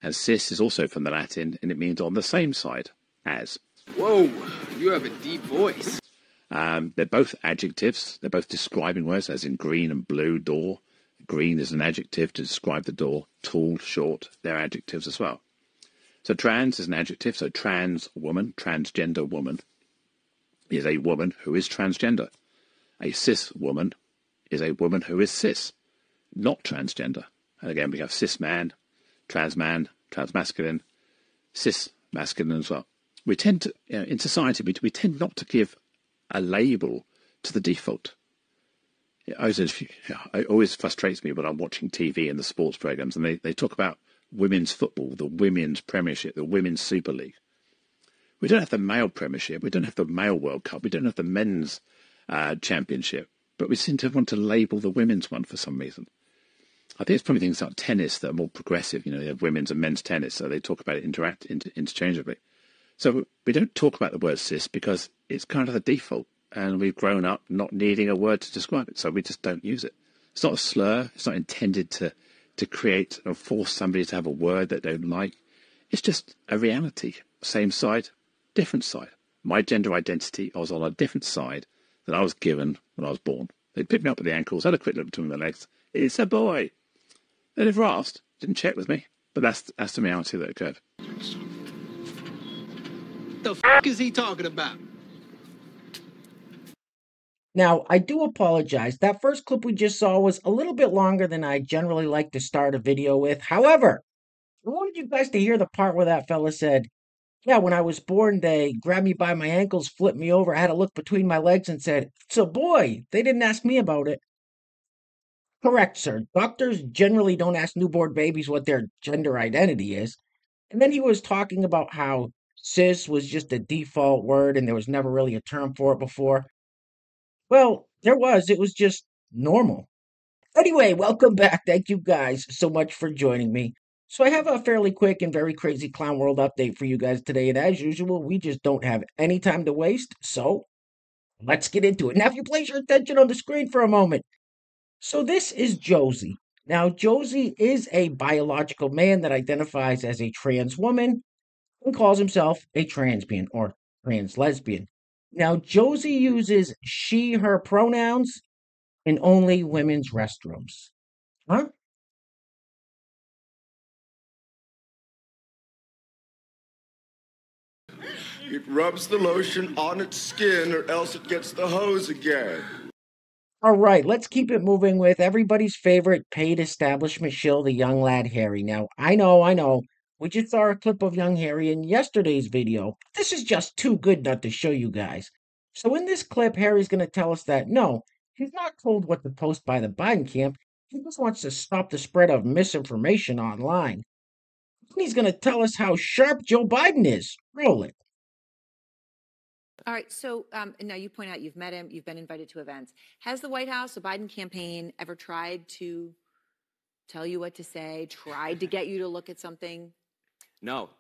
And cis is also from the Latin, and it means on the same side as. Whoa, you have a deep voice. They're both adjectives. They're both describing words, as in green and blue, door. Green is an adjective to describe the door. Tall, short, they're adjectives as well. So trans is an adjective. So trans woman, transgender woman, is a woman who is transgender. A cis woman is a woman who is cis, not transgender. And again, we have cis man, trans masculine, cis masculine as well. We tend to, in society, we tend not to give a label to the default. It always frustrates me when I'm watching TV and the sports programs, and they talk about women's football, the women's Premiership, the women's Super League. We don't have the male Premiership, we don't have the male World Cup, we don't have the men's Championship, but we seem to want to label the women's one for some reason. I think it's probably things like tennis that are more progressive. You have women's and men's tennis, so they talk about it interchangeably. So we don't talk about the word cis because it's kind of the default. And we've grown up not needing a word to describe it, so we just don't use it. It's not a slur. It's not intended to create or force somebody to have a word that they don't like. It's just a reality. Same side, different side. My gender identity, I was on a different side than I was given when I was born. They picked me up at the ankles, had a quick look between my legs. It's a boy. They never asked, didn't check with me. But that's the reality that occurred. The f*** is he talking about? Now, I do apologize. That first clip we just saw was a little bit longer than I generally like to start a video with. However, I wanted you guys to hear the part where that fella said, yeah, when I was born, they grabbed me by my ankles, flipped me over, I had to look between my legs and said, it's a boy. They didn't ask me about it. Correct, sir. Doctors generally don't ask newborn babies what their gender identity is. And then he was talking about how cis was just a default word and there was never really a term for it before. Well, there was. It was just normal. Anyway, welcome back. Thank you guys so much for joining me. So I have a fairly quick and very crazy clown world update for you guys today. And as usual, we just don't have any time to waste. So let's get into it. Now, if you place your attention on the screen for a moment. So this is Josie. Now, Josie is a biological man that identifies as a trans woman and calls himself a transbian or trans lesbian. Now, Josie uses she, her pronouns in only women's restrooms. Huh? It rubs the lotion on its skin or else it gets the hose again. All right, let's keep it moving with everybody's favorite paid establishment shill, the young lad Harry. Now, I know. We just saw a clip of young Harry in yesterday's video. This is just too good not to show you guys. So in this clip, Harry's going to tell us that no, he's not told what to post by the Biden camp. He just wants to stop the spread of misinformation online. And he's going to tell us how sharp Joe Biden is. Roll it. All right. So now you point out you've met him. You've been invited to events. Has the White House, the Biden campaign, ever tried to tell you what to say, tried to get you to look at something? No,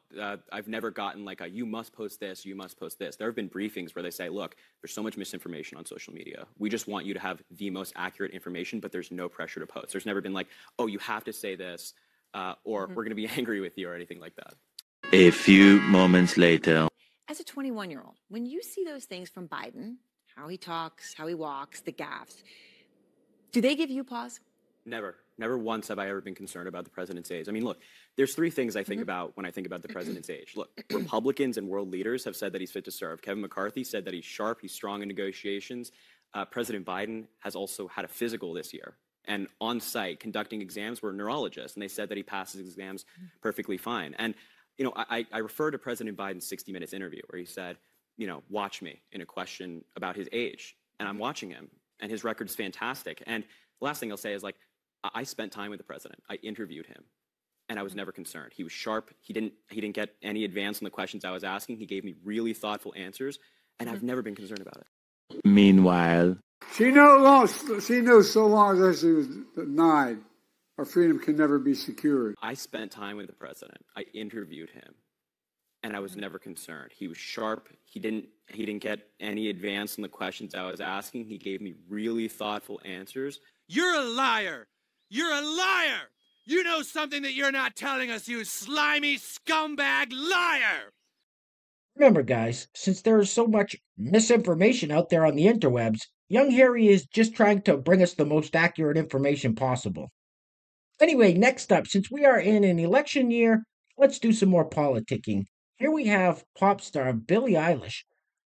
I've never gotten like you must post this, you must post this. There have been briefings where they say, look, there's so much misinformation on social media. We just want you to have the most accurate information, but there's no pressure to post. There's never been like, oh, you have to say this, or we're going to be angry with you or anything like that. A few moments later. As a 21-year-old, when you see those things from Biden, how he talks, how he walks, the gaffes, do they give you pause? Never. Never once have I ever been concerned about the president's age. I mean, look, there's three things I think about when I think about the president's age. Look, Republicans and world leaders have said that he's fit to serve. Kevin McCarthy said that he's sharp, he's strong in negotiations. President Biden has also had a physical this year. And on site, conducting exams were neurologists, and they said that he passes exams perfectly fine. And, you know, I refer to President Biden's 60 Minutes interview where he said, you know, watch me in a question about his age. And I'm watching him, and his record's fantastic. And the last thing I'll say is, like, I spent time with the president. I interviewed him, and I was never concerned. He was sharp. He didn't get any advance on the questions I was asking. He gave me really thoughtful answers, and I've never been concerned about it. Meanwhile, she knows so long as she was denied, our freedom can never be secured. I spent time with the president. I interviewed him, and I was never concerned. He was sharp. He didn't get any advance on the questions I was asking. He gave me really thoughtful answers. You're a liar. You're a liar! You know something that you're not telling us, you slimy scumbag liar! Remember, guys, since there is so much misinformation out there on the interwebs, young Harry is just trying to bring us the most accurate information possible. Anyway, next up, since we are in an election year, let's do some more politicking. Here we have pop star Billie Eilish,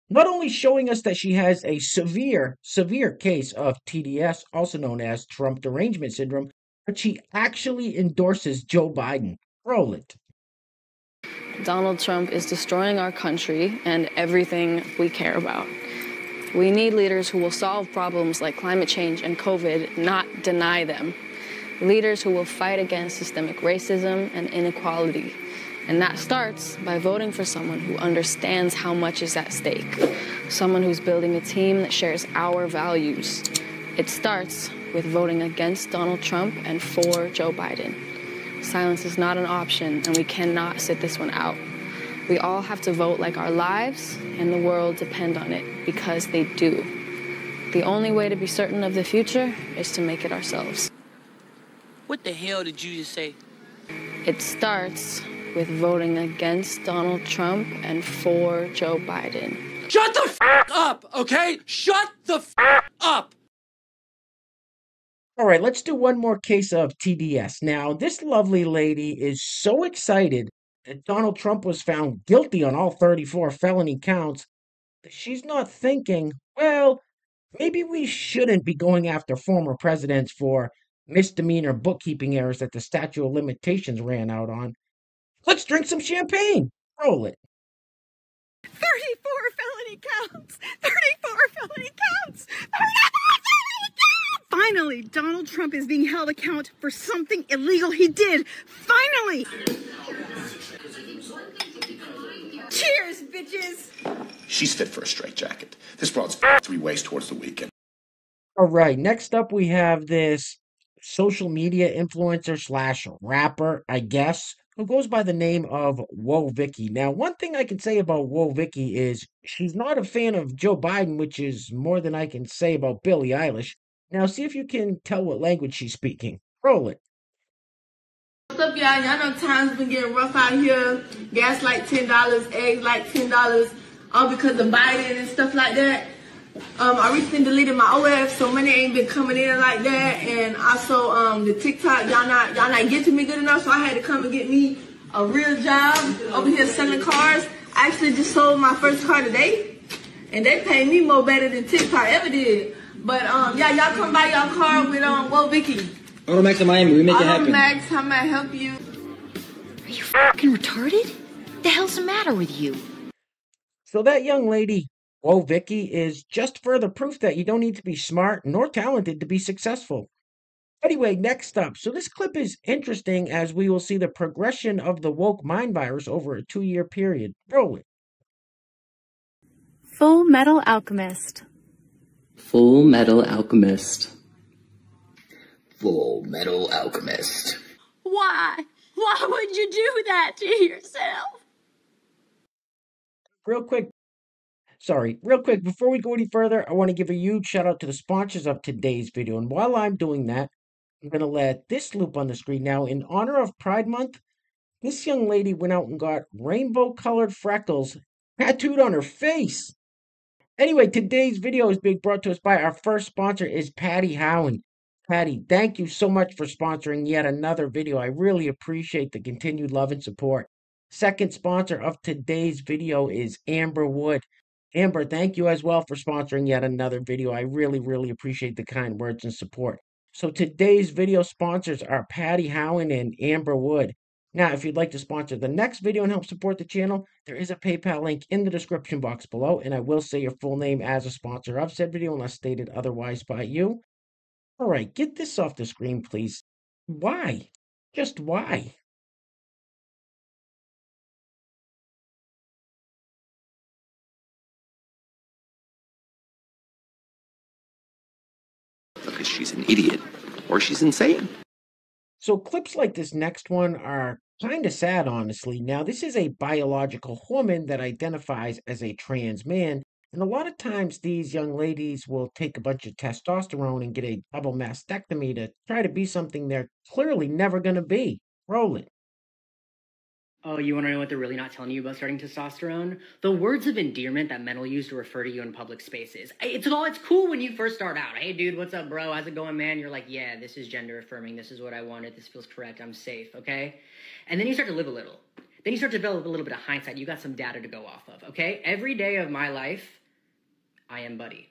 not only showing us that she has a severe case of TDS, also known as Trump derangement syndrome, but she actually endorses Joe Biden. Roll it. Donald Trump is destroying our country and everything we care about. We need leaders who will solve problems like climate change and COVID, not deny them. Leaders who will fight against systemic racism and inequality. And that starts by voting for someone who understands how much is at stake. Someone who's building a team that shares our values. It starts with voting against Donald Trump and for Joe Biden. Silence is not an option, and we cannot sit this one out. We all have to vote like our lives and the world depend on it, because they do. The only way to be certain of the future is to make it ourselves. What the hell did you just say? It starts with voting against Donald Trump and for Joe Biden. Shut the f up, okay? Shut the f up! All right, let's do one more case of TDS. Now, this lovely lady is so excited that Donald Trump was found guilty on all 34 felony counts that she's not thinking, well, maybe we shouldn't be going after former presidents for misdemeanor bookkeeping errors that the statute of limitations ran out on. Let's drink some champagne. Roll it. 34 felony counts! 34 felony counts! 34 felony counts! Finally, Donald Trump is being held account for something illegal he did. Finally! Cheers, bitches! She's fit for a straitjacket. This broad's 3 ways towards the weekend. All right, next up we have this social media influencer slash rapper, I guess, who goes by the name of Whoa Vicky. Now, one thing I can say about Whoa Vicky is she's not a fan of Joe Biden, which is more than I can say about Billie Eilish. Now, see if you can tell what language she's speaking. Roll it. What's up, y'all? Y'all know times been getting rough out here. Gas like $10, eggs like $10, all because of Biden and stuff like that. I recently deleted my OF, so money ain't been coming in like that. And also, the TikTok, y'all not getting to me good enough, so I had to come and get me a real job over here selling cars. I actually just sold my first car today, and they pay me more better than TikTok ever did. But yeah, y'all come buy y'all car with Whoa Vicky. Automax in Miami, we make it happen. Automax, how may I help you? Are you fucking retarded? The hell's the matter with you? So that young lady, Whoa Vicky, is just further proof that you don't need to be smart nor talented to be successful. Anyway, next up. So this clip is interesting as we will see the progression of the woke mind virus over a 2-year period. Roll it. Full Metal Alchemist. Full Metal Alchemist. Full Metal Alchemist. Why? Why would you do that to yourself? Real quick, before we go any further, I want to give a huge shout out to the sponsors of today's video. And while I'm doing that, I'm going to let this loop on the screen. Now, in honor of Pride Month, this young lady went out and got rainbow-colored freckles tattooed on her face. Anyway, today's video is being brought to us by our first sponsor is Patty Howen. Patty, thank you so much for sponsoring yet another video. I really appreciate the continued love and support. Second sponsor of today's video is Amber Wood. Amber, thank you as well for sponsoring yet another video. I really, really appreciate the kind words and support. So today's video sponsors are Patty Howen and Amber Wood. Now, if you'd like to sponsor the next video and help support the channel, there is a PayPal link in the description box below, and I will say your full name as a sponsor of said video unless stated otherwise by you. All right, get this off the screen, please. Why? Just why? Because she's an idiot or she's insane. So clips like this next one are kind of sad, honestly. Now, this is a biological woman that identifies as a trans man, And a lot of times these young ladies will take a bunch of testosterone and get a double mastectomy to try to be something they're clearly never going to be. Roll it. Oh, you want to know what they're really not telling you about starting testosterone? The words of endearment that men will use to refer to you in public spaces. It's cool when you first start out. Hey, dude, what's up, bro? How's it going, man? You're like, yeah, this is gender affirming. This is what I wanted. This feels correct. I'm safe, okay? And then you start to live a little. Then you start to develop a little bit of hindsight. You got some data to go off of, okay? Every day of my life, I am Buddy.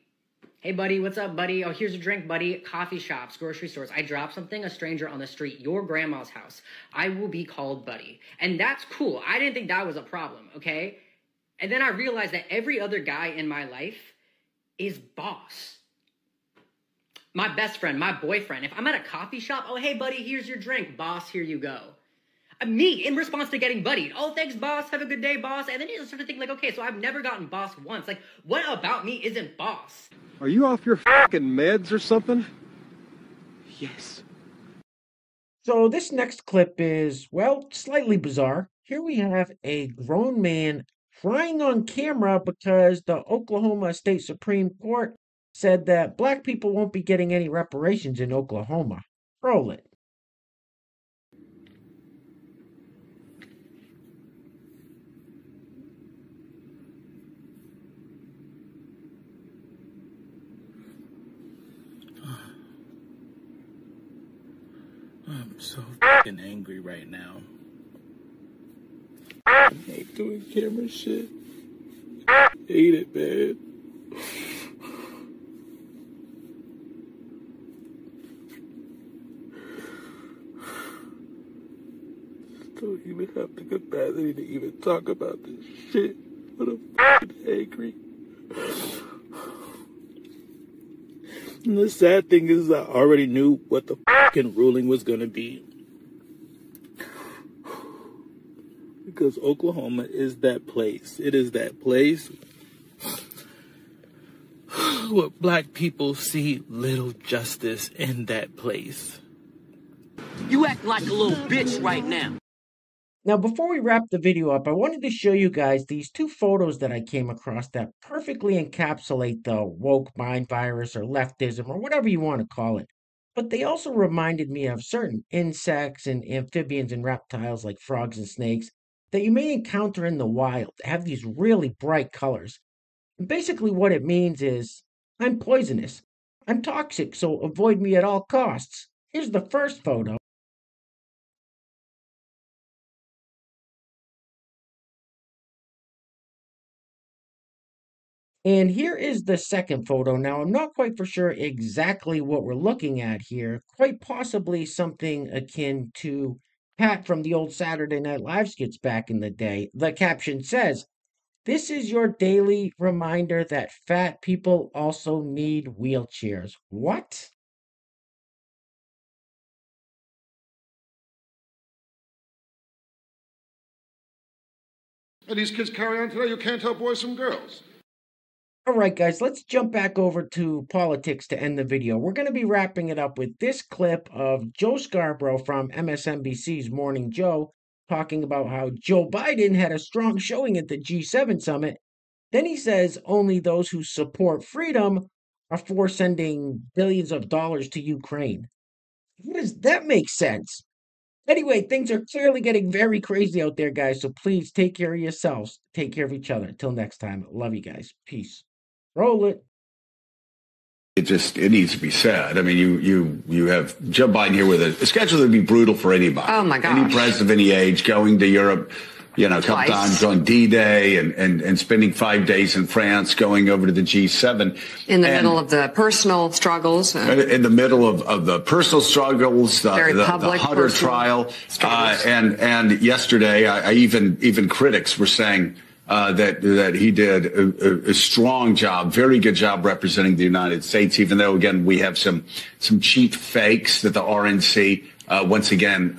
Hey, buddy, what's up, buddy? Oh, here's a drink, buddy. Coffee shops, grocery stores. I drop something, a stranger on the street, your grandma's house. I will be called buddy. And that's cool. I didn't think that was a problem, okay? And then I realized that every other guy in my life is boss. My best friend, my boyfriend. If I'm at a coffee shop, oh, hey, buddy, here's your drink. Boss, here you go. Me, in response to getting buddied. Oh, thanks, boss. Have a good day, boss. And then you start to think, like, okay, so I've never gotten boss once. Like, what about me isn't boss? Are you off your fucking meds or something? Yes. So this next clip is, well, slightly bizarre. Here we have a grown man crying on camera because the Oklahoma State Supreme Court said that black people won't be getting any reparations in Oklahoma. Roll it. I'm so fucking angry right now. I hate doing camera shit. I hate it, man. Don't even have the capacity to even talk about this shit. But I'm fucking angry. And the sad thing is I already knew what the fucking ruling was going to be. Because Oklahoma is that place. It is that place where black people see little justice in that place. You act like a little bitch right now. Now, before we wrap the video up, I wanted to show you guys these two photos that I came across that perfectly encapsulate the woke mind virus or leftism or whatever you want to call it. But they also reminded me of certain insects and amphibians and reptiles like frogs and snakes that you may encounter in the wild that have these really bright colors. And basically what it means is, I'm poisonous. I'm toxic, so avoid me at all costs. Here's the first photo. And here is the second photo. Now, I'm not quite for sure exactly what we're looking at here. Quite possibly something akin to Pat from the old Saturday Night Live skits back in the day. The caption says, "This is your daily reminder that fat people also need wheelchairs." What? And these kids carry on today. You can't tell boys from girls. All right, guys, let's jump back over to politics to end the video. We're going to be wrapping it up with this clip of Joe Scarborough from MSNBC's Morning Joe talking about how Joe Biden had a strong showing at the G7 summit. Then he says only those who support freedom are for sending billions of dollars to Ukraine. How does that make sense? Anyway, things are clearly getting very crazy out there, guys, so please take care of yourselves. Take care of each other. Until next time, love you guys. Peace. Roll it. It needs to be said. I mean, you have Joe Biden here with a schedule that would be brutal for anybody. Oh my gosh. Any president of any age going to Europe, a couple times on D-Day and spending 5 days in France, going over to the G7. In the middle of the personal struggles. In the middle of the personal struggles, the Hunter trial. And yesterday, even critics were saying that he did a strong job, very good job representing the United States, even though, again, we have some cheap fakes that the RNC, once again,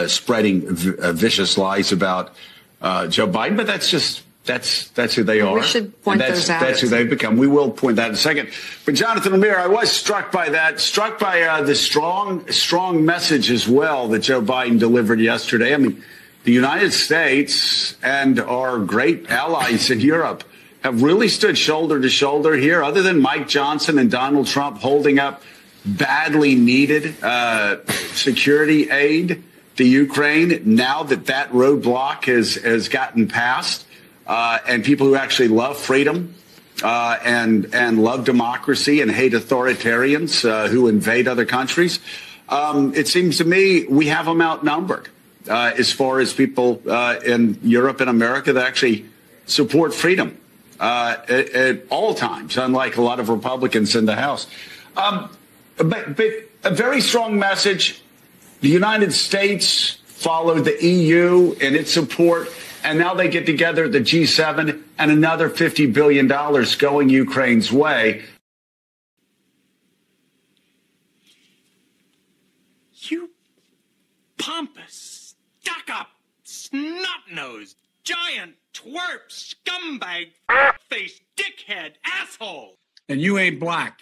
spreading vicious lies about Joe Biden. But that's who they are. We should point those out. That's who they've become. We will point that in a second. But Jonathan Lemire, I was struck by the strong message as well that Joe Biden delivered yesterday. I mean, the United States and our great allies in Europe have really stood shoulder to shoulder here, other than Mike Johnson and Donald Trump holding up badly needed security aid to Ukraine. Now that that roadblock has gotten passed, and people who actually love freedom and love democracy and hate authoritarians who invade other countries, it seems to me we have them outnumbered as far as people in Europe and America that actually support freedom at all times, unlike a lot of Republicans in the House. But a very strong message. The United States followed the EU in its support, and now they get together the G7 and another $50 billion going Ukraine's way. You pompous, stuck-up, snot-nosed, giant, twerp, scumbag, face, dickhead, asshole. And you ain't black.